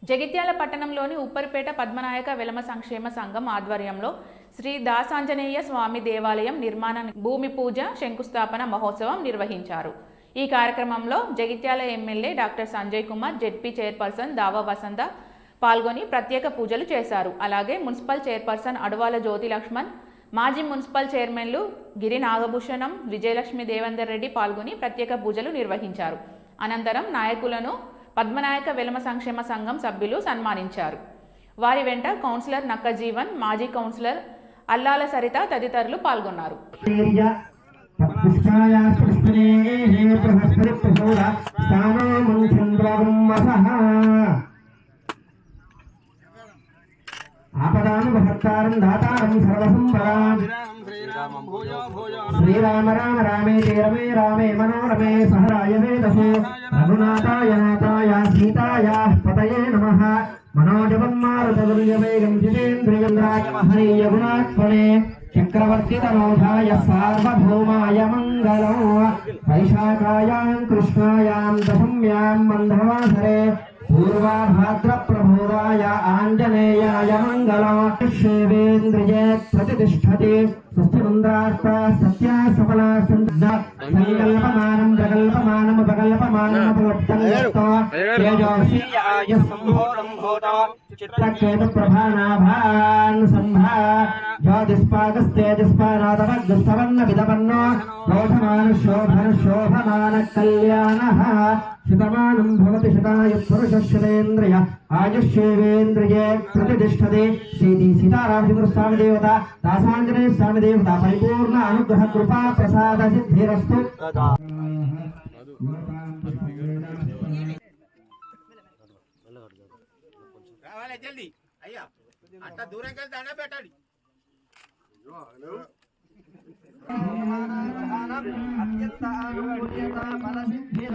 జగిత్యాల పట్టణంలోని ఉప్పరిపేట పద్మనాయక వెలమ సంక్షేమ సంఘం ఆధ్వర్యంలో శ్రీ దాసాంజనేయ స్వామి దేవాలయం నిర్మాణ భూమి పూజ శంకుస్థాపన మహోత్సవం నిర్వహించారు. ఈ కార్యక్రమంలో Jagtial MLA doctor Sanjay Kumar, ZP chairperson దావా వసంత పాల్గొని ప్రత్యేక పూజలు చేశారు. అలాగే మున్సిపల్ చైర్పర్సన్ అడవాల జ్యోతి లక్ష్మణ్, మాజీ మున్సిపల్ చైర్మన్లు గిరి నాగభూషణం, విజయలక్ష్మి దేవేందర్ రెడ్డి పాల్గొని ప్రత్యేక పూజలు నిర్వహించారు. అనంతరం నాయకులను పద్మనాయక వెలమ సంక్షేమ సంఘం సభ్యులు సన్మానించారు. వారి వెంట కౌన్సిలర్ నక్క జీవన్, మాజీ కౌన్సిలర్ అల్లాల సరిత తదితరులు పాల్గొన్నారు. శ్రీరామ రామ రామేతి రమే రామే మనోరమే సహరాయ వేదసే రఘునాథాయ నాథాయ సీతాయ పతయే నమః. మనోజవం మారుతతుల్యవేగం జితేంద్రియంద్రాయ మహనీయ గుణాత్మనే చక్రవర్తితనోధాయ సార్వభౌమాయ మంగళం. వైశాఖాయాం కృష్ణాయాం దశమ్యాం మందవాసరే పూర్వాభాద్రప్రభోదాయ ఆంజనేయాయ మంగళం. శివేంద్రియే ప్రతిష్టతి స్వస్తిమంద్రార్థ సత్యా సఫలా సంకల్పమానం ప్రకల్పమానం ఉపకల్పమానముపవర్తంగోషీయాయ సంభూతం భూత చిత్రకేతు ప్రభానాభాన్ సంభా జ్యోతిస్పాగస్తేజస్పానాదవగ్స్తవన్న విదపన్నో రోధమాన శోభన శోభమాన కళ్యాణః. శతమానం భవతి శతాయ పురుషశ్రేంద్రియ ఆయుష్యేవేంద్రియే ప్రతిష్టతి. శ్రీ సీతారామచంద్ర స్వామి దేవత, దాసాంజనేయ స్వామి దేవత పరిపూర్ణ అనుగ్రహ కృపా ప్రసాద సిద్ధిరస్తు. జల్దీ అయ్యా అట్లా దూరంకి వెళ్తే అన్న పెట్టండి. అత్యంత ఆనందీయత